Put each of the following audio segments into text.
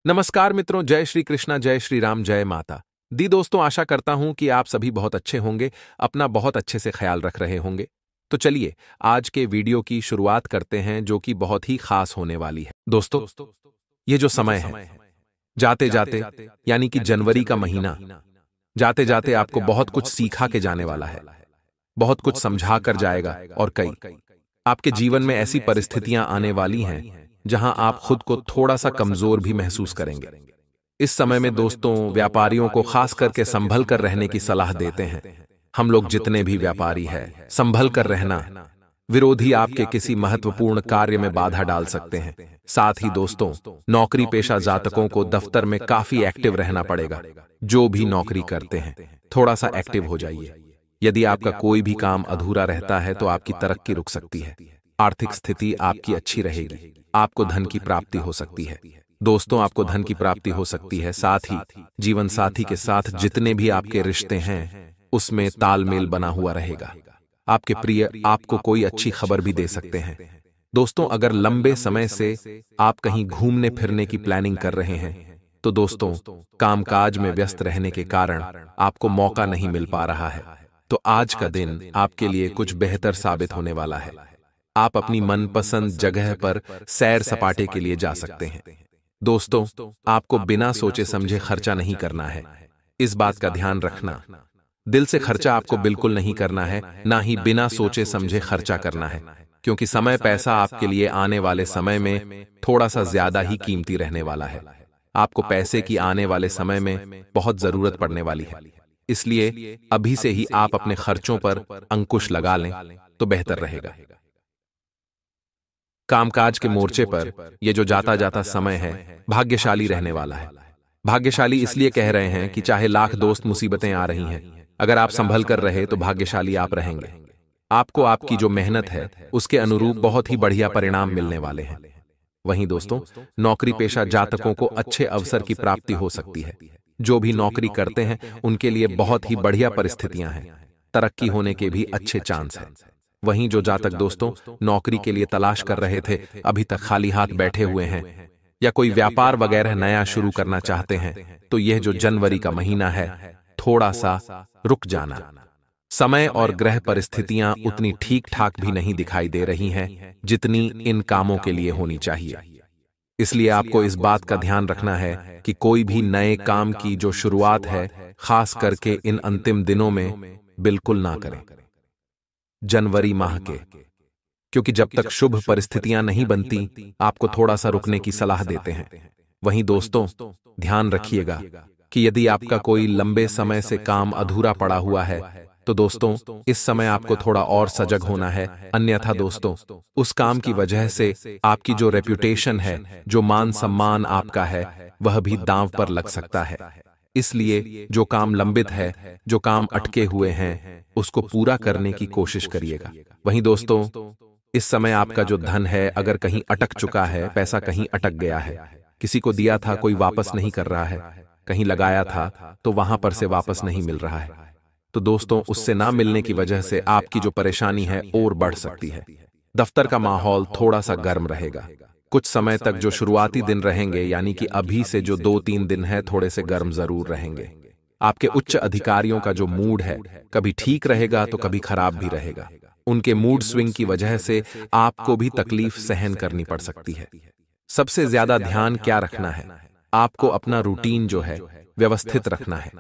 नमस्कार मित्रों, जय श्री कृष्णा, जय श्री राम, जय माता दी। दोस्तों, आशा करता हूं कि आप सभी बहुत अच्छे होंगे, अपना बहुत अच्छे से ख्याल रख रहे होंगे। तो चलिए आज के वीडियो की शुरुआत करते हैं, जो कि बहुत ही खास होने वाली है। दोस्तों, ये जो समय है, जाते जाते यानी कि जनवरी का महीना, जाते जाते आपको बहुत कुछ सिखा के जाने वाला है, बहुत कुछ समझा कर जाएगा। और कई आपके जीवन में ऐसी परिस्थितियां आने वाली हैं जहां आप खुद को थोड़ा सा कमजोर भी महसूस करेंगे। इस समय में दोस्तों, व्यापारियों को खास करके संभल कर रहने की सलाह देते हैं। हम लोग जितने भी व्यापारी हैं, संभल कर रहना। विरोधी आपके किसी महत्वपूर्ण कार्य में बाधा डाल सकते हैं। साथ ही दोस्तों, नौकरी पेशा जातकों को दफ्तर में काफी एक्टिव रहना पड़ेगा। जो भी नौकरी करते हैं, थोड़ा सा एक्टिव हो जाइए। यदि आपका कोई भी काम अधूरा रहता है तो आपकी तरक्की रुक सकती है। आर्थिक स्थिति आपकी अच्छी रहेगी, आपको धन की प्राप्ति हो सकती है। दोस्तों, आपको धन की प्राप्ति हो सकती है। साथ ही जीवन साथी के साथ जितने भी आपके रिश्ते हैं, उसमें तालमेल बना हुआ रहेगा। आपके प्रिय आपको कोई अच्छी खबर भी दे सकते हैं। दोस्तों, अगर लंबे समय से आप कहीं घूमने फिरने की प्लानिंग कर रहे हैं, तो दोस्तों, कामकाज में व्यस्त रहने के कारण आपको मौका नहीं मिल पा रहा है। तो आज का दिन आपके लिए कुछ बेहतर साबित होने वाला है। आप अपनी मनपसंद जगह पर सैर सपाटे के लिए जा सकते हैं। दोस्तों, आपको बिना सोचे समझे खर्चा नहीं करना है। इस बात का ध्यान रखना, दिल से खर्चा आपको बिल्कुल नहीं करना है, ना ही बिना सोचे समझे खर्चा करना है। क्योंकि समय पैसा आपके लिए आने वाले समय में थोड़ा सा ज्यादा ही कीमती रहने वाला है। आपको पैसे की आने वाले समय में बहुत जरूरत पड़ने वाली है। इसलिए अभी से ही आप अपने खर्चों पर अंकुश लगा लें तो बेहतर रहेगा। कामकाज के मोर्चे पर ये जो जाता जाता समय है, भाग्यशाली रहने वाला है। भाग्यशाली इसलिए कह रहे हैं कि चाहे लाख दोस्त मुसीबतें आ रही हैं, अगर आप संभल कर रहे तो भाग्यशाली आप रहेंगे। आपको आपकी जो मेहनत है उसके अनुरूप बहुत ही बढ़िया परिणाम मिलने वाले हैं। वहीं दोस्तों, नौकरी पेशा जातकों को अच्छे अवसर की प्राप्ति हो सकती है। जो भी नौकरी करते हैं उनके लिए बहुत ही बढ़िया परिस्थितियां हैं, तरक्की होने के भी अच्छे चांस हैं। वहीं जो जातक दोस्तों नौकरी के लिए तलाश कर रहे थे, अभी तक खाली हाथ बैठे हुए हैं, या कोई व्यापार वगैरह नया शुरू करना चाहते हैं, तो यह जो जनवरी का महीना है, थोड़ा सा रुक जाना। समय और ग्रह परिस्थितियां उतनी ठीक ठाक भी नहीं दिखाई दे रही हैं जितनी इन कामों के लिए होनी चाहिए। इसलिए आपको इस बात का ध्यान रखना है कि कोई भी नए काम की जो शुरुआत है, खास करके इन अंतिम दिनों में बिल्कुल ना करें, जनवरी माह के। क्योंकि जब तक शुभ परिस्थितियां नहीं बनती, आपको थोड़ा सा रुकने की सलाह देते हैं। वहीं दोस्तों, ध्यान रखिएगा कि यदि आपका कोई लंबे समय से काम अधूरा पड़ा हुआ है, तो दोस्तों इस समय आपको थोड़ा और सजग होना है। अन्यथा दोस्तों, उस काम की वजह से आपकी जो रेप्यूटेशन है, जो मान सम्मान आपका है, वह भी दांव पर लग सकता है। इसलिए जो काम लंबित है, जो काम अटके हुए हैं, उसको पूरा करने की कोशिश करिएगा। वहीं दोस्तों, इस समय आपका जो धन है, अगर कहीं अटक चुका है, पैसा कहीं अटक गया है, किसी को दिया था कोई वापस नहीं कर रहा है, कहीं लगाया था तो वहां पर से वापस नहीं मिल रहा है, तो दोस्तों उससे ना मिलने की वजह से आपकी जो परेशानी है और बढ़ सकती है। दफ्तर का माहौल थोड़ा सा गर्म रहेगा। कुछ समय तक जो शुरुआती दिन रहेंगे, यानी कि अभी से जो 2-3 दिन है, थोड़े से गर्म जरूर रहेंगे। आपके उच्च अधिकारियों का जो मूड है, कभी ठीक रहेगा तो कभी खराब भी रहेगा। उनके मूड स्विंग की वजह से आपको भी तकलीफ सहन करनी पड़ सकती है। सबसे ज्यादा ध्यान क्या रखना है, आपको अपना रूटीन जो है व्यवस्थित रखना है।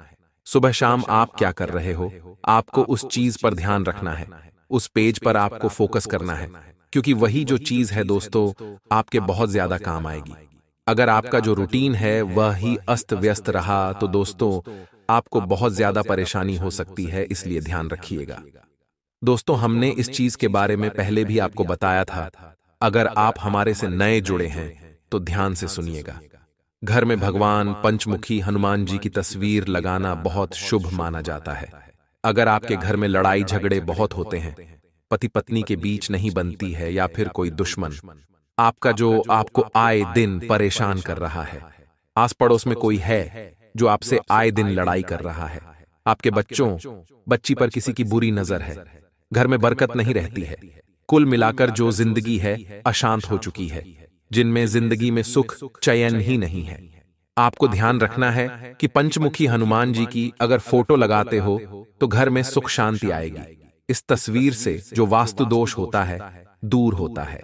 सुबह शाम आप क्या कर रहे हो, आपको उस चीज पर ध्यान रखना है। उस पेज पर आपको फोकस करना है, क्योंकि वही जो चीज है दोस्तों आपके बहुत ज्यादा काम आएगी। अगर आपका जो रूटीन है वह ही अस्त व्यस्त रहा, तो दोस्तों आपको बहुत ज्यादा परेशानी हो सकती है। इसलिए ध्यान रखिएगा। दोस्तों, हमने इस चीज के बारे में पहले भी आपको बताया था। अगर आप हमारे से नए जुड़े हैं तो ध्यान से सुनिएगा। घर में भगवान पंचमुखी हनुमान जी की तस्वीर लगाना बहुत शुभ माना जाता है। अगर आपके घर में लड़ाई झगड़े बहुत होते हैं, पति पत्नी के बीच नहीं बनती है, या फिर कोई दुश्मन आपका जो आपको आए दिन परेशान कर रहा है, आस पड़ोस में कोई है जो आपसे आए दिन लड़ाई कर रहा है, आपके बच्ची पर किसी की बुरी नजर है, घर में बरकत नहीं रहती है, कुल मिलाकर जो जिंदगी है अशांत हो चुकी है, जिनमें जिंदगी में सुख चैन ही नहीं है, आपको ध्यान रखना है कि पंचमुखी हनुमान जी की अगर फोटो लगाते हो तो घर में सुख शांति आएगी। इस तस्वीर से जो वास्तु दोष होता है दूर होता है।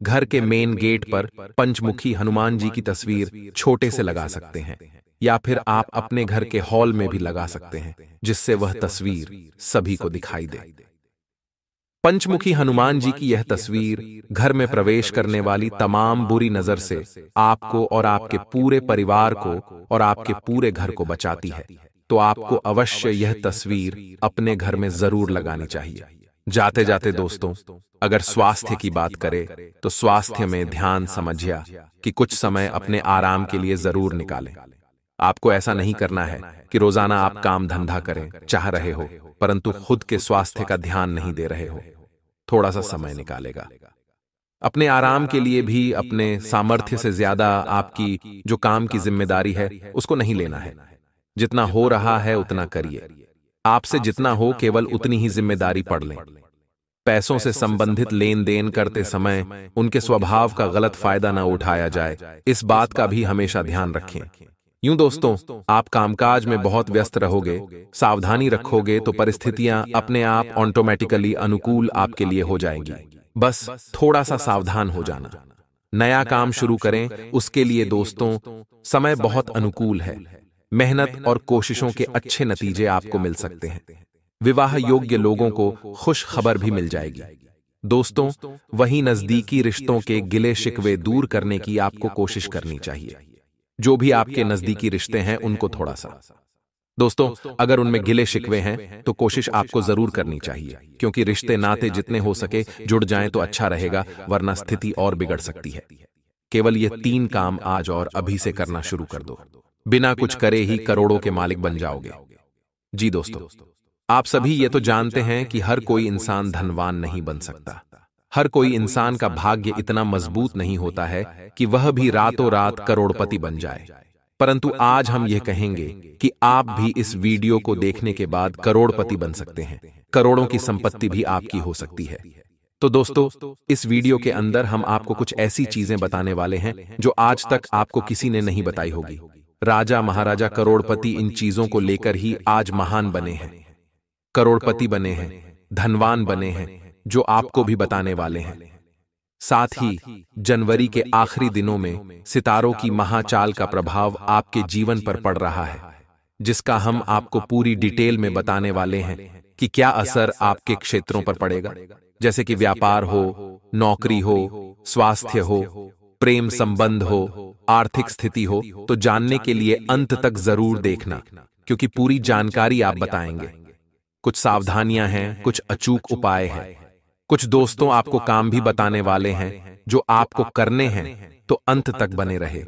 घर के मेन गेट पर पंचमुखी हनुमान जी की तस्वीर छोटे से लगा सकते हैं, या फिर आप अपने घर के हॉल में भी लगा सकते हैं, जिससे वह तस्वीर सभी को दिखाई दे। पंचमुखी हनुमान जी की यह तस्वीर घर में प्रवेश करने वाली तमाम बुरी नजर से आपको और आपके पूरे परिवार को और आपके पूरे घर को बचाती है। तो आपको अवश्य यह तस्वीर अपने घर में जरूर लगानी चाहिए। जाते जाते दोस्तों, अगर स्वास्थ्य की बात करें तो स्वास्थ्य में ध्यान समझिया कि कुछ समय अपने आराम के लिए जरूर निकालें। आपको ऐसा नहीं करना है कि रोजाना आप काम धंधा करें चाह रहे हो परंतु खुद के स्वास्थ्य का ध्यान नहीं दे रहे हो। थोड़ा सा समय निकालेगा अपने आराम के लिए भी। अपने सामर्थ्य से ज्यादा आपकी जो काम की जिम्मेदारी है उसको नहीं लेना है। जितना हो रहा है उतना करिए। आपसे जितना हो केवल उतनी ही जिम्मेदारी पढ़ लें। पैसों से संबंधित लेन देन करते समय उनके स्वभाव का गलत फायदा न उठाया जाए, इस बात का भी हमेशा ध्यान रखें। यूं दोस्तों, आप कामकाज में बहुत व्यस्त रहोगे, सावधानी रखोगे तो परिस्थितियां अपने आप ऑटोमेटिकली अनुकूल आपके लिए हो जाएंगी। बस थोड़ा सा सावधान हो जाना। नया काम शुरू करें उसके लिए दोस्तों समय बहुत अनुकूल है। मेहनत और कोशिशों के अच्छे नतीजे आपको मिल सकते हैं। विवाह योग्य लोगों को खुश खबर भी मिल जाएगी। दोस्तों, वहीं नजदीकी रिश्तों के गिले शिकवे दूर करने की आपको कोशिश करनी चाहिए। जो भी आपके नजदीकी रिश्ते हैं उनको थोड़ा सा दोस्तों, अगर उनमें गिले शिकवे हैं तो कोशिश आपको जरूर करनी चाहिए, क्योंकि रिश्ते नाते जितने हो सके जुड़ जाएं तो अच्छा रहेगा, वरना स्थिति और बिगड़ सकती है। केवल ये 3 काम आज और अभी से करना शुरू कर दो। बिना कुछ करे ही करोड़ों के मालिक बन जाओगे। जी दोस्तों, आप सभी ये तो जानते हैं कि हर कोई इंसान धनवान नहीं बन सकता। हर कोई इंसान का भाग्य इतना मजबूत नहीं होता है कि वह भी रातों रात करोड़पति बन जाए। परंतु आज हम यह कहेंगे कि आप भी इस वीडियो को देखने के बाद करोड़पति बन सकते हैं। करोड़ों की संपत्ति भी आपकी हो सकती है। तो दोस्तों, इस वीडियो के अंदर हम आपको कुछ ऐसी चीजें बताने वाले हैं जो आज तक आपको किसी ने नहीं बताई होगी। राजा महाराजा करोड़पति इन चीजों को लेकर ही आज महान बने हैं, करोड़पति बने हैं, धनवान बने हैं, जो आपको भी बताने वाले हैं। साथ ही जनवरी के आखिरी दिनों में सितारों की महाचाल का प्रभाव आपके जीवन पर पड़ रहा है, जिसका हम आपको पूरी डिटेल में बताने वाले हैं कि क्या असर आपके क्षेत्रों पर पड़ेगा, जैसे कि व्यापार हो, नौकरी हो, स्वास्थ्य हो, प्रेम संबंध हो, आर्थिक स्थिति हो। तो जानने के लिए अंत तक जरूर देखना, क्योंकि पूरी जानकारी आप बताएंगे। कुछ सावधानियां हैं, कुछ अचूक उपाय हैं, कुछ दोस्तों आपको काम भी बताने वाले हैं जो आपको करने हैं। तो अंत तक बने रहे।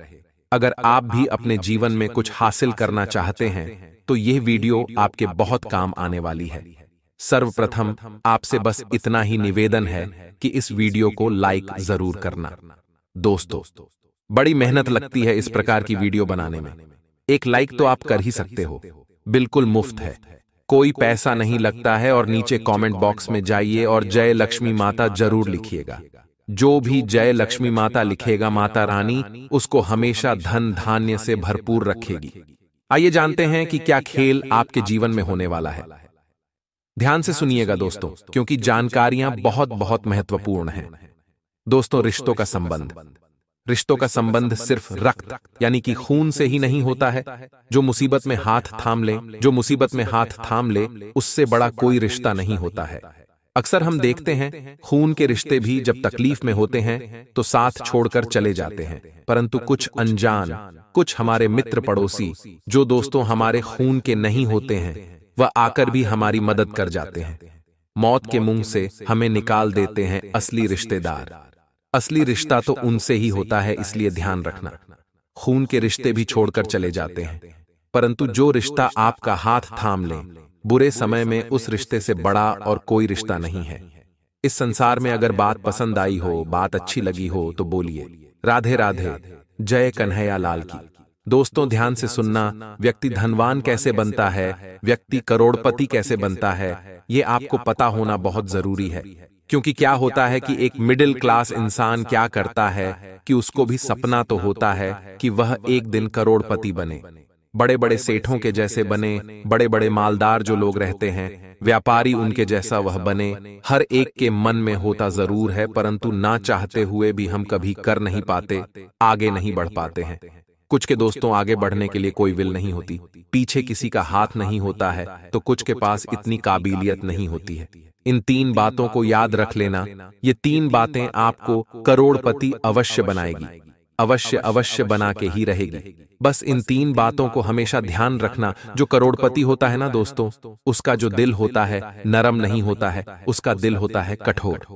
अगर आप भी अपने जीवन में कुछ हासिल करना चाहते हैं तो यह वीडियो आपके बहुत काम आने वाली है। सर्वप्रथम आपसे बस इतना ही निवेदन है कि इस वीडियो को लाइक जरूर करना। दोस्तों, बड़ी मेहनत लगती है इस प्रकार की वीडियो बनाने में। एक लाइक तो आप कर ही सकते हो, बिल्कुल मुफ्त है, कोई पैसा नहीं लगता है। और नीचे कमेंट बॉक्स में जाइए और जय लक्ष्मी माता जरूर लिखिएगा। जो भी जय लक्ष्मी माता लिखेगा, माता रानी उसको हमेशा धन धान्य से भरपूर रखेगी। आइए जानते हैं कि क्या खेल आपके जीवन में होने वाला है। ध्यान से सुनिएगा दोस्तों, क्योंकि जानकारियां बहुत बहुत महत्वपूर्ण हैं। दोस्तों, रिश्तों का संबंध, रिश्तों का संबंध सिर्फ रक्त यानी कि खून से ही नहीं होता है। जो मुसीबत में हाथ थाम ले, जो मुसीबत में हाथ थाम ले, उससे बड़ा कोई रिश्ता नहीं होता है। अक्सर हम देखते हैं खून के रिश्ते भी जब तकलीफ में होते हैं तो साथ छोड़कर चले जाते हैं, परंतु कुछ अनजान, कुछ हमारे मित्र पड़ोसी जो दोस्तों हमारे खून के नहीं होते हैं, वह आकर भी हमारी मदद कर जाते हैं। मौत के मुंह से हमें निकाल देते हैं असली रिश्तेदार। असली रिश्ता तो उनसे ही होता है, इसलिए ध्यान रखना। खून के रिश्ते भी छोड़कर चले जाते हैं, परंतु जो रिश्ता आपका हाथ थाम ले, बुरे समय में उस रिश्ते से बड़ा और कोई रिश्ता नहीं है। इस संसार में अगर बात पसंद आई हो, बात अच्छी लगी हो तो बोलिए राधे राधे, जय कन्हैया लाल की। दोस्तों, ध्यान से सुनना। व्यक्ति धनवान कैसे बनता है, व्यक्ति करोड़पति कैसे बनता है, ये आपको पता होना बहुत जरूरी है, क्योंकि क्या होता है कि एक मिडिल क्लास इंसान क्या करता है कि उसको भी सपना तो होता है कि वह एक दिन करोड़पति बने, बड़े बड़े सेठों के जैसे बने, बड़े बड़े मालदार जो लोग रहते हैं, व्यापारी उनके जैसा वह बने। हर एक के मन में होता जरूर है, परंतु ना चाहते हुए भी हम कभी कर नहीं पाते, आगे नहीं बढ़ पाते हैं। कुछ के दोस्तों आगे बढ़ने के लिए कोई विल नहीं होती, पीछे किसी का हाथ नहीं होता है, तो कुछ के पास इतनी काबिलियत नहीं होती है। इन 3 बातों को याद रख लेना। ये 3 बातें आपको करोड़पति अवश्य बनाएगी, अवश्य अवश्य बना के ही रहेगी। बस इन 3 बातों को हमेशा ध्यान रखना। जो करोड़पति होता है ना दोस्तों, उसका जो दिल होता है नरम नहीं होता है, उसका दिल होता है कठोर।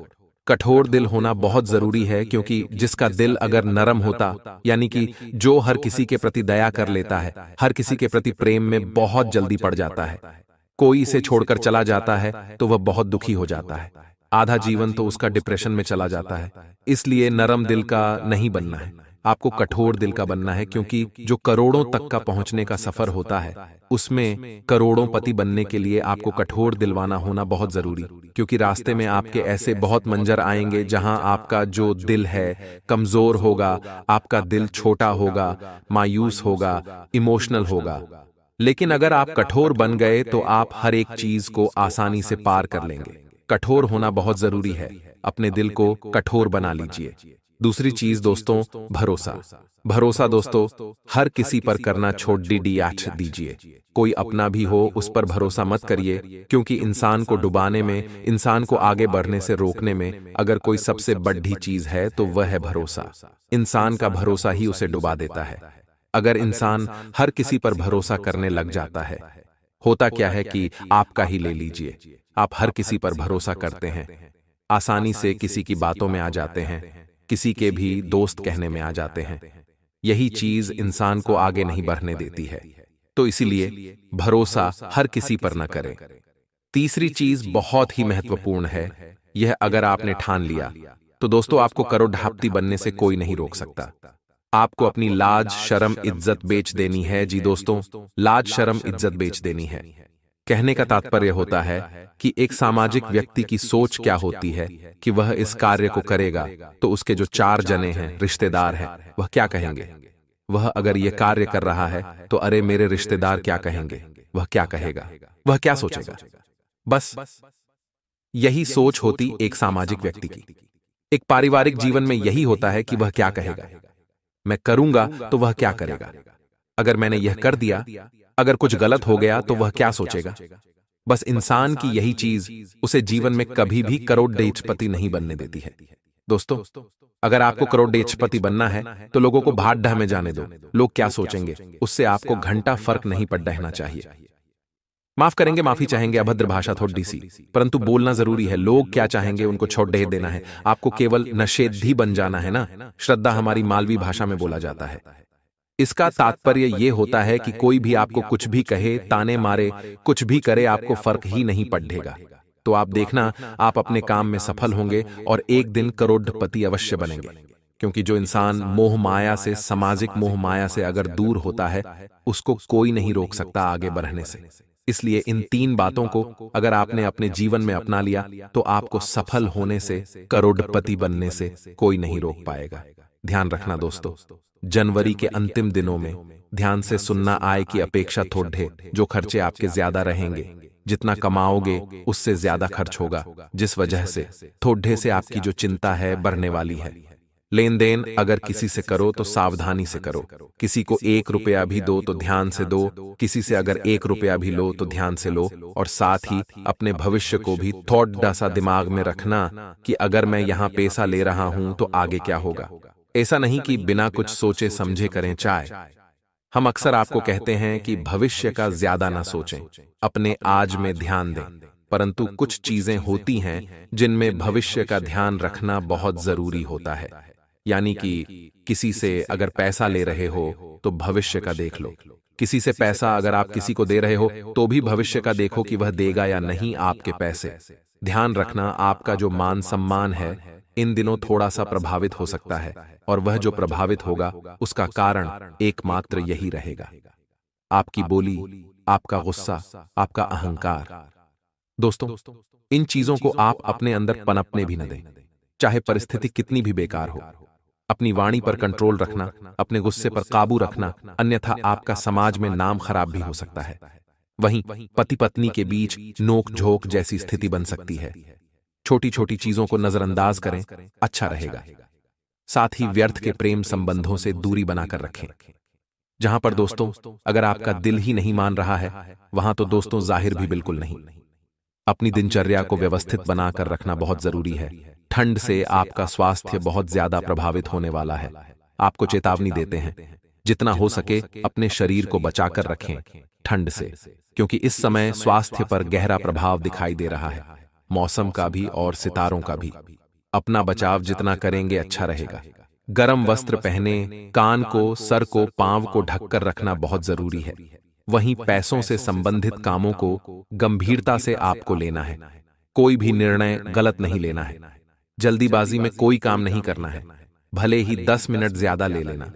कठोर दिल होना बहुत जरूरी है, क्योंकि जिसका दिल अगर नरम होता, यानी कि जो हर किसी के प्रति दया कर लेता है, हर किसी के प्रति प्रेम में बहुत जल्दी पड़ जाता है, कोई इसे छोड़कर चला जाता है तो वह बहुत दुखी हो जाता है, आधा जीवन तो उसका डिप्रेशन में चला जाता है। इसलिए नरम दिल का नहीं बनना है, आपको कठोर दिल का बनना है, क्योंकि जो करोड़ों तक का पहुंचने का सफर होता है उसमें करोड़ों पति बनने के लिए आपको कठोर दिलवाना होना बहुत जरूरी, क्योंकि रास्ते में आपके ऐसे बहुत मंजर आएंगे जहां आपका जो दिल है कमजोर होगा, आपका दिल छोटा होगा, मायूस होगा, इमोशनल होगा। लेकिन अगर आप कठोर बन गए तो आप हर एक चीज को आसानी से पार कर लेंगे। कठोर होना बहुत जरूरी है, अपने दिल को कठोर बना लीजिए। दूसरी चीज दोस्तों, भरोसा। भरोसा दोस्तों, हर किसी पर करना छोड़ दीजिए। कोई अपना भी हो उस पर भरोसा मत करिए, क्योंकि इंसान को डुबाने में, इंसान को आगे बढ़ने से रोकने में अगर कोई सबसे बड़ी चीज है तो वह है भरोसा। इंसान का भरोसा ही उसे डुबा देता है। अगर इंसान हर किसी पर भरोसा करने लग जाता है, होता क्या है कि आपका ही ले लीजिए, आप हर किसी पर भरोसा करते हैं, आसानी से किसी की बातों में आ जाते हैं, किसी के भी दोस्त कहने में आ जाते हैं। यही चीज इंसान को आगे नहीं बढ़ने देती है। तो इसीलिए भरोसा हर किसी पर न करें। तीसरी चीज बहुत ही महत्वपूर्ण है, यह अगर आपने ठान लिया तो दोस्तों आपको करोड़पति बनने से कोई नहीं रोक सकता। आपको अपनी लाज शर्म इज्जत बेच देनी है। जी दोस्तों, लाज शर्म इज्जत बेच देनी है। कहने का तात्पर्य होता है कि एक सामाजिक व्यक्ति की सोच क्या होती है कि वह इस कार्य को करेगा तो उसके जो 4 जने हैं, रिश्तेदार हैं, वह क्या कहेंगे। वह अगर यह कार्य कर रहा है तो अरे मेरे रिश्तेदार क्या कहेंगे, वह क्या कहेगा, वह क्या सोचेगा। बस यही सोच होती एक सामाजिक व्यक्ति की। एक पारिवारिक जीवन में यही होता है कि वह क्या कहेगा, मैं करूंगा तो वह क्या करेगा, अगर मैंने यह कर दिया, अगर कुछ गलत हो गया तो वह क्या सोचेगा। बस इंसान की यही चीज उसे जीवन में कभी भी करोड़पति नहीं बनने देती है। दोस्तों, अगर आपको करोड़पति बनना है तो लोगों को भाट ढह में जाने दो, लोग क्या सोचेंगे उससे आपको घंटा फर्क नहीं पड़ना चाहिए। माफ करेंगे, माफी चाहेंगे, अभद्र भाषा थोड़ी सी, परंतु बोलना जरूरी है। लोग क्या चाहेंगे उनको छोड़ दे देना है, आपको केवल नशेधी बन जाना है ना। श्रद्धा हमारी मालवी भाषा में बोला जाता है। इसका तात्पर्य यह होता है कि कोई भी आपको कुछ भी कहे, ताने मारे, कुछ भी करे, आपको फर्क ही नहीं पड़ेगा। तो आप देखना, आप अपने काम में सफल होंगे और एक दिन करोड़पति अवश्य बनेंगे। क्योंकि जो इंसान मोह माया से, सामाजिक मोह माया से अगर दूर होता है, उसको कोई नहीं रोक सकता आगे बढ़ने से। इसलिए इन 3 बातों को अगर आपने अपने जीवन में अपना लिया तो आपको सफल होने से, करोड़पति बनने से कोई नहीं रोक पाएगा। ध्यान रखना दोस्तों, जनवरी के अंतिम दिनों में ध्यान से सुनना, आय की अपेक्षा थोड़े, जो खर्चे आपके ज्यादा रहेंगे, जितना कमाओगे उससे ज्यादा खर्च होगा, जिस वजह से थोड़े से आपकी जो चिंता है बढ़ने वाली है। लेन देन अगर किसी से करो तो सावधानी से करो। किसी को 1 रुपया भी दो तो ध्यान से दो, किसी से अगर 1 रुपया भी लो तो ध्यान से लो। और साथ ही अपने भविष्य को भी थोड़ा सा दिमाग में रखना कि अगर मैं यहाँ पैसा ले रहा हूं तो आगे क्या होगा। ऐसा नहीं कि बिना कुछ सोचे समझे करें चाय। हम अक्सर आपको कहते हैं कि भविष्य का ज्यादा ना सोचें, अपने आज में ध्यान दें, परंतु कुछ चीजें होती हैं जिनमें भविष्य का ध्यान रखना बहुत जरूरी होता है। यानी कि किसी से अगर पैसा ले रहे हो तो भविष्य का देख लो। किसी से पैसा अगर आप किसी को दे रहे हो तो भी भविष्य का देखो कि वह देगा या नहीं आपके पैसे। ध्यान रखना, आपका जो मान सम्मान है इन दिनों थोड़ा सा प्रभावित हो सकता है, और वह जो प्रभावित होगा उसका कारण एकमात्र यही रहेगा, आपकी बोली, आपका गुस्सा, आपका अहंकार। दोस्तों, इन चीजों को आप अपने अंदर पनपने भी न दें, चाहे परिस्थिति कितनी भी बेकार हो। अपनी वाणी पर कंट्रोल रखना, अपने गुस्से पर काबू रखना, अन्यथा आपका समाज में नाम खराब भी हो सकता है। वहीं पति पत्नी के बीच नोक झोंक जैसी स्थिति बन सकती है। छोटी छोटी चीजों को नजरअंदाज करें, अच्छा रहेगा। साथ ही व्यर्थ के प्रेम संबंधों से दूरी बनाकर रखें। जहां पर दोस्तों, अगर आपका दिल ही नहीं मान रहा है, वहां तो दोस्तों जाहिर भी बिल्कुल नहीं। अपनी दिनचर्या को व्यवस्थित बनाकर रखना बहुत जरूरी है। ठंड से आपका स्वास्थ्य बहुत ज्यादा प्रभावित होने वाला है। आपको चेतावनी देते हैं, जितना हो सके अपने शरीर को बचाकर रखें ठंड से, क्योंकि इस समय स्वास्थ्य पर गहरा प्रभाव दिखाई दे रहा है, मौसम का भी और सितारों का भी। अपना बचाव जितना करेंगे अच्छा रहेगा। गर्म वस्त्र पहने, कान को, सर को, पांव को ढककर रखना बहुत जरूरी है। वहीं पैसों से संबंधित कामों को गंभीरता से आपको लेना है। कोई भी निर्णय गलत नहीं लेना है। जल्दीबाजी में कोई काम नहीं करना है। भले ही 10 मिनट ज्यादा ले लेना,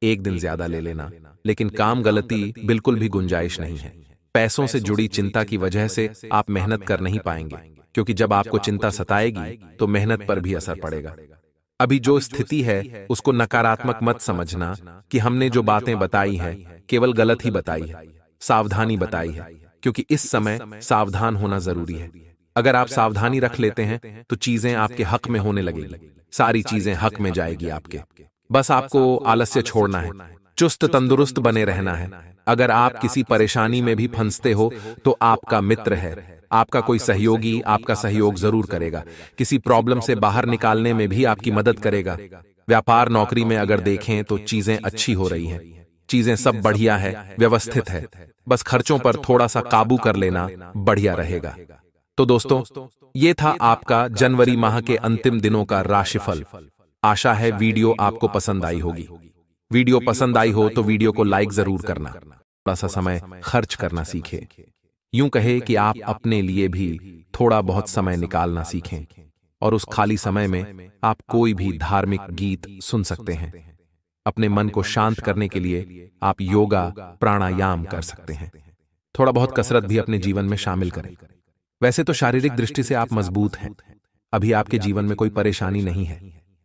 1 दिन ज्यादा ले लेना, लेकिन काम गलती बिल्कुल भी गुंजाइश नहीं है। पैसों से जुड़ी चिंता की वजह से आप मेहनत कर नहीं पाएंगे, क्योंकि जब आपको चिंता सताएगी तो मेहनत पर भी असर पड़ेगा। अभी जो स्थिति है उसको नकारात्मक मत समझना कि हमने जो बातें बताई हैं केवल गलत ही बताई है, सावधानी बताई है, क्योंकि इस समय सावधान होना जरूरी है। अगर आप सावधानी रख लेते हैं तो चीजें आपके हक में होने लगेगी, सारी चीजें हक में जाएगी आपके। बस आपको आलस्य छोड़ना है, चुस्त तंदुरुस्त बने रहना है। अगर आप किसी परेशानी में भी फंसते हो तो आपका मित्र है, आपका कोई सहयोगी आपका सहयोग जरूर करेगा। किसी प्रॉब्लम से बाहर निकालने में भी आपकी मदद करेगा। व्यापार नौकरी में अगर देखें तो चीजें अच्छी हो रही हैं, चीजें सब बढ़िया है, व्यवस्थित है। बस खर्चों पर थोड़ा सा काबू कर लेना बढ़िया रहेगा। तो दोस्तों, ये था आपका जनवरी माह के अंतिम दिनों का राशिफल। आशा है वीडियो आपको पसंद आई होगी। वीडियो पसंद आई हो तो वीडियो को लाइक जरूर करना, थोड़ा सा समय खर्च करना सीखें। यूं कहे कि आप अपने लिए भी थोड़ा बहुत समय निकालना सीखें, और उस खाली समय में आप कोई भी धार्मिक गीत सुन सकते हैं। अपने मन को शांत करने के लिए आप योगा प्राणायाम कर सकते हैं। थोड़ा बहुत कसरत भी अपने जीवन में शामिल करें। वैसे तो शारीरिक दृष्टि से आप मजबूत हैं, अभी आपके जीवन में कोई परेशानी नहीं है,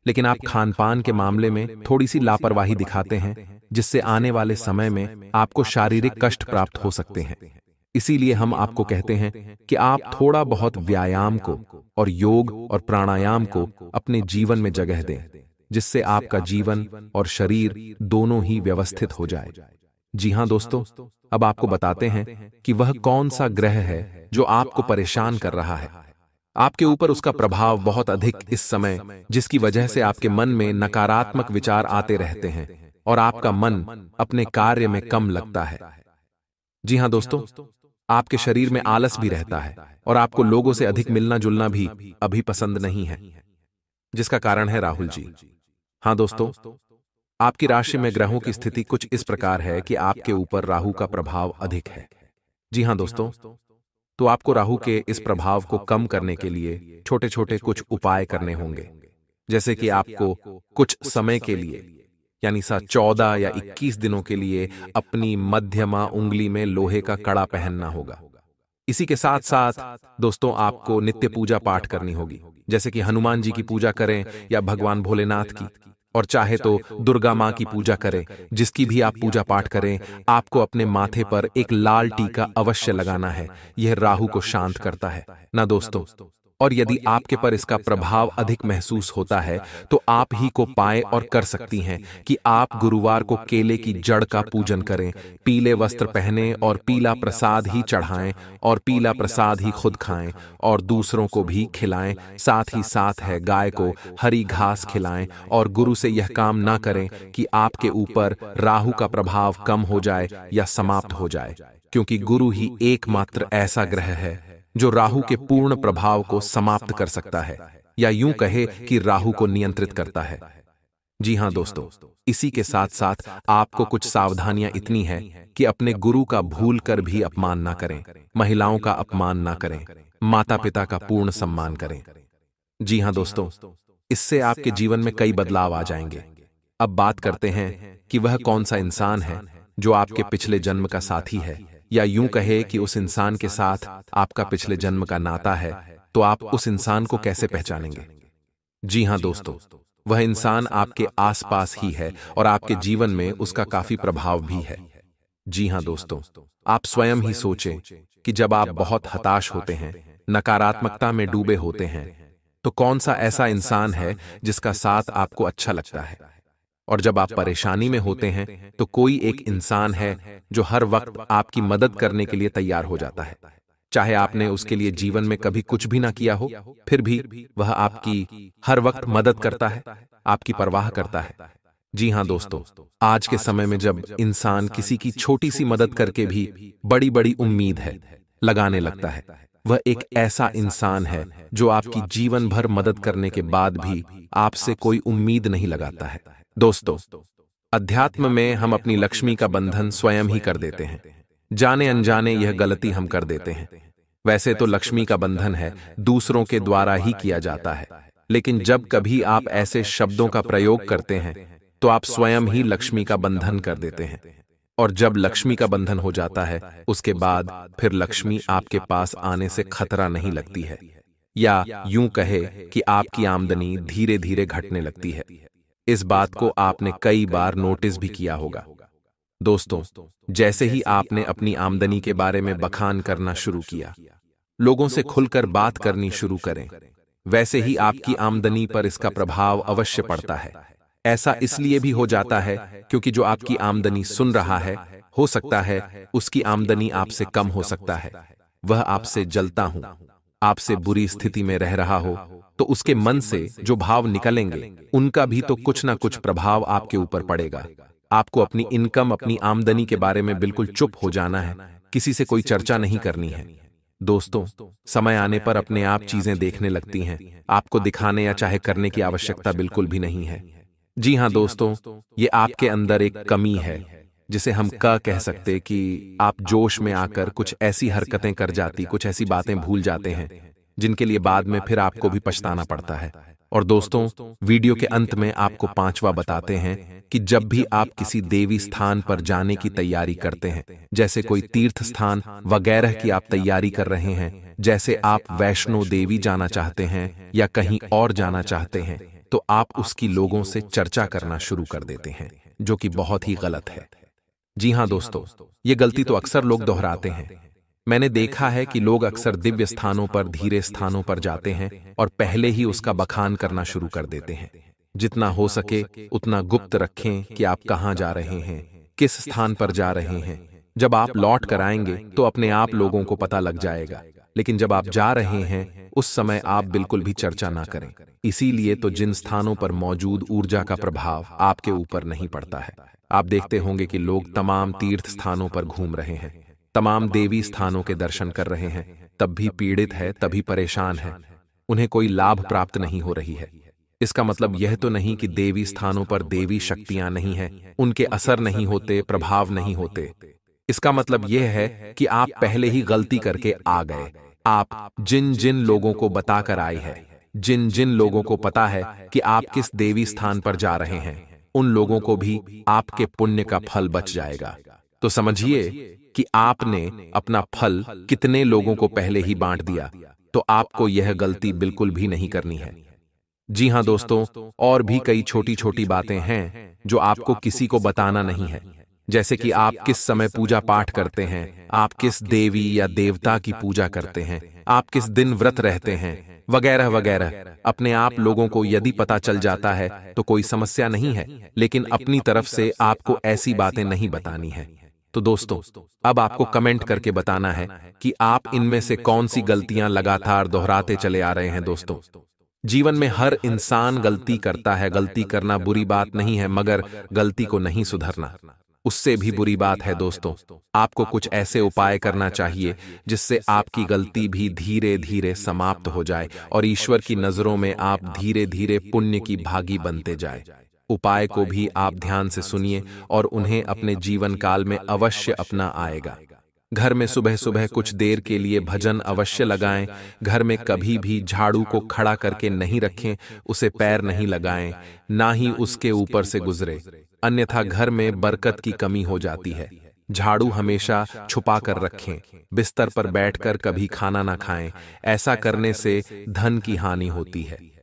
लेकिन आप खान पान के मामले में थोड़ी सी लापरवाही दिखाते हैं, जिससे आने वाले समय में आपको शारीरिक कष्ट प्राप्त हो सकते हैं। इसीलिए हम आपको कहते हैं कि आप थोड़ा बहुत व्यायाम को और योग और प्राणायाम को अपने जीवन में जगह दें, जिससे आपका जीवन और शरीर दोनों ही व्यवस्थित हो जाए। जी हां दोस्तों, अब आपको बताते हैं कि वह कौन सा ग्रह है जो आपको परेशान कर रहा है। आपके ऊपर उसका प्रभाव बहुत अधिक इस समय, जिसकी वजह से आपके मन में नकारात्मक विचार आते रहते हैं और आपका मन अपने कार्य में कम लगता है। जी हां दोस्तों, आपके शरीर में आलस भी रहता है और आपको लोगों से अधिक मिलना जुलना भी अभी पसंद नहीं है, जिसका कारण है राहुल जी। हां दोस्तों, आपकी राशि में ग्रहों की स्थिति कुछ इस प्रकार है कि आपके ऊपर राहु का प्रभाव अधिक है। जी हां दोस्तों, तो आपको राहु के इस प्रभाव को कम करने के लिए छोटे छोटे कुछ उपाय करने होंगे। जैसे कि आपको कुछ समय के लिए, यानी 14 या 21 दिनों के लिए अपनी मध्यमा उंगली में लोहे का कड़ा पहनना होगा। इसी के साथ साथ दोस्तों, आपको नित्य पूजा पाठ करनी होगी, जैसे कि हनुमान जी की पूजा करें या भगवान भोलेनाथ की, और चाहे तो दुर्गा मां की पूजा करें। जिसकी भी आप पूजा पाठ करें, आपको अपने माथे पर एक लाल टीका अवश्य लगाना है। यह राहु को शांत करता है ना दोस्तों। और यदि आपके पर इसका प्रभाव अधिक महसूस होता है तो आप ही को पाए और कर सकती हैं कि आप गुरुवार को केले की जड़ का पूजन करें, पीले वस्त्र पहने और पीला प्रसाद ही चढ़ाएं और पीला प्रसाद ही खुद खाएं और दूसरों को भी खिलाएं। साथ ही साथ है गाय को हरी घास खिलाएं और गुरु से यह काम ना करें कि आपके ऊपर राहु का प्रभाव कम हो जाए या समाप्त हो जाए, क्योंकि गुरु ही एकमात्र ऐसा ग्रह है जो राहु के पूर्ण प्रभाव को समाप्त कर सकता है, या यूं कहे कि राहु को नियंत्रित करता है। जी हां दोस्तों, इसी के साथ साथ आपको कुछ सावधानियां इतनी हैं कि अपने गुरु का भूल कर भी अपमान ना करें, महिलाओं का अपमान ना करें, माता पिता का पूर्ण सम्मान करें। जी हां दोस्तों, इससे आपके जीवन में कई बदलाव आ जाएंगे। अब बात करते हैं कि वह कौन सा इंसान है जो आपके पिछले जन्म का साथी है या यूं कहे कि उस इंसान के साथ आपका पिछले जन्म का नाता है, तो आप उस इंसान को कैसे पहचानेंगे? जी हां दोस्तों, वह इंसान आपके आसपास ही है और आपके जीवन में उसका काफी प्रभाव भी है। जी हां दोस्तों, आप स्वयं ही सोचें कि जब आप बहुत हताश होते हैं, नकारात्मकता में डूबे होते हैं, तो कौन सा ऐसा इंसान है जिसका साथ आपको अच्छा लगता है? और जब आप परेशानी में होते हैं, तो कोई एक इंसान है जो हर वक्त आपकी मदद करने के लिए तैयार हो जाता है। चाहे आपने उसके लिए जीवन में कभी कुछ भी ना किया हो, फिर भी वह आपकी हर वक्त मदद करता है, आपकी परवाह करता है। जी हां दोस्तों, आज के समय में जब इंसान किसी की छोटी सी मदद करके भी बड़ी बड़ी उम्मीद है लगाने लगता है, वह एक ऐसा इंसान है जो आपकी जीवन भर मदद करने के बाद भी आपसे कोई उम्मीद नहीं लगाता है। दोस्तों, अध्यात्म में हम अपनी लक्ष्मी का बंधन स्वयं ही कर देते हैं। जाने अनजाने यह गलती हम कर देते हैं। वैसे तो लक्ष्मी का बंधन है, दूसरों के द्वारा ही किया जाता है, लेकिन जब कभी आप ऐसे शब्दों का प्रयोग करते हैं, तो आप स्वयं ही लक्ष्मी का बंधन कर देते हैं। और जब लक्ष्मी का बंधन हो जाता है, उसके बाद फिर लक्ष्मी आपके पास आने से खतरा नहीं लगती है, या यूं कहे कि आपकी आमदनी धीरे धीरे घटने लगती है। इस बात को आपने कई बार नोटिस भी किया होगा। दोस्तों, जैसे ही आपने अपनी आमदनी के बारे में बखान करना शुरू किया, लोगों से खुलकर बात करनी शुरू करें, वैसे ही आपकी आमदनी पर इसका प्रभाव अवश्य पड़ता है। ऐसा इसलिए भी हो जाता है क्योंकि जो आपकी आमदनी सुन रहा है, हो सकता है उसकी आमदनी आपसे कम हो सकता है। वह आपसे जलता हूं, आपसे बुरी स्थिति में रह रहा हो, तो उसके मन से जो भाव निकलेंगे, उनका भी तो कुछ ना कुछ प्रभाव आपके ऊपर पड़ेगा। आपको अपनी इनकम, अपनी आमदनी के बारे में बिल्कुल चुप हो जाना है, किसी से कोई चर्चा नहीं करनी है। दोस्तों, समय आने पर अपने आप चीजें देखने लगती हैं, आपको दिखाने या चाहे करने की आवश्यकता बिल्कुल भी नहीं है। जी हां दोस्तों, ये आपके अंदर एक कमी है, जिसे हम कह सकते कि आप जोश में आकर कुछ ऐसी हरकतें कर जाती, कुछ ऐसी बातें भूल जाते हैं जिनके लिए बाद में फिर आपको भी पछताना पड़ता है। और दोस्तों, वीडियो के अंत में आपको पांचवा बताते हैं कि जब भी आप किसी देवी स्थान पर जाने की तैयारी करते हैं, जैसे कोई तीर्थ स्थान वगैरह की आप तैयारी कर रहे हैं, जैसे आप वैष्णो देवी जाना चाहते हैं या कहीं और जाना चाहते हैं, तो आप उसकी लोगों से चर्चा करना शुरू कर देते हैं, जो कि बहुत ही गलत है। जी हां दोस्तों, ये गलती तो अक्सर लोग दोहराते हैं। मैंने देखा है कि लोग अक्सर दिव्य स्थानों पर, धीरे स्थानों पर जाते हैं और पहले ही उसका बखान करना शुरू कर देते हैं। जितना हो सके उतना गुप्त रखें कि आप कहां जा रहे हैं, किस स्थान पर जा रहे हैं। जब आप लौट कर आएंगे तो अपने आप लोगों को पता लग जाएगा, लेकिन जब आप जा रहे हैं उस समय आप बिल्कुल भी चर्चा ना करें। इसीलिए तो जिन स्थानों पर मौजूद ऊर्जा का प्रभाव आपके ऊपर नहीं पड़ता है। आप देखते होंगे कि लोग तमाम तीर्थ स्थानों पर घूम रहे हैं, तमाम देवी स्थानों के दर्शन कर रहे हैं, तब भी पीड़ित है, तभी परेशान है, उन्हें कोई लाभ प्राप्त नहीं हो रही है। इसका मतलब यह तो नहीं कि देवी स्थानों पर देवी शक्तियां नहीं हैं, उनके असर नहीं होते, प्रभाव नहीं होते। इसका मतलब यह है कि आप पहले ही गलती करके आ गए। आप जिन जिन लोगों को बताकर आए हैं, जिन जिन लोगों को पता है कि आप किस देवी स्थान पर जा रहे हैं, उन लोगों को भी आपके पुण्य का फल बच जाएगा। तो समझिए कि आपने अपना फल कितने लोगों को पहले ही बांट दिया, तो आपको यह गलती बिल्कुल भी नहीं करनी है। जी हां दोस्तों, और भी कई छोटी छोटी बातें हैं जो आपको किसी को बताना नहीं है, जैसे कि आप किस समय पूजा पाठ करते हैं, आप किस देवी या देवता की पूजा करते हैं, आप किस दिन व्रत रहते हैं, वगैरह वगैरह। अपने आप लोगों को यदि पता चल जाता है तो कोई समस्या नहीं है, लेकिन अपनी तरफ से आपको ऐसी बातें नहीं बतानी है। तो दोस्तों, अब आपको कमेंट करके बताना है कि आप इनमें से कौन सी गलतियां लगातार दोहराते चले आ रहे हैं। दोस्तों, जीवन में हर इंसान गलती करता है, गलती करना बुरी बात नहीं है, मगर गलती को नहीं सुधरना उससे भी बुरी बात है। दोस्तों, आपको कुछ ऐसे उपाय करना चाहिए जिससे आपकी गलती भी धीरे धीरे समाप्त हो जाए और ईश्वर की नजरों में आप धीरे धीरे पुण्य की भागी बनते जाए। उपाय को भी आप ध्यान से सुनिए और उन्हें अपने जीवन काल में अवश्य अपना आएगा। घर में सुबह सुबह कुछ देर के लिए भजन अवश्य लगाएं। घर में कभी भी झाड़ू को खड़ा करके नहीं रखें, उसे पैर नहीं लगाएं, ना ही उसके ऊपर से गुजरे, अन्यथा घर में बरकत की कमी हो जाती है। झाड़ू हमेशा छुपा कर रखें। बिस्तर पर बैठकर कभी खाना ना खाएं। ऐसा करने से धन की हानि होती है।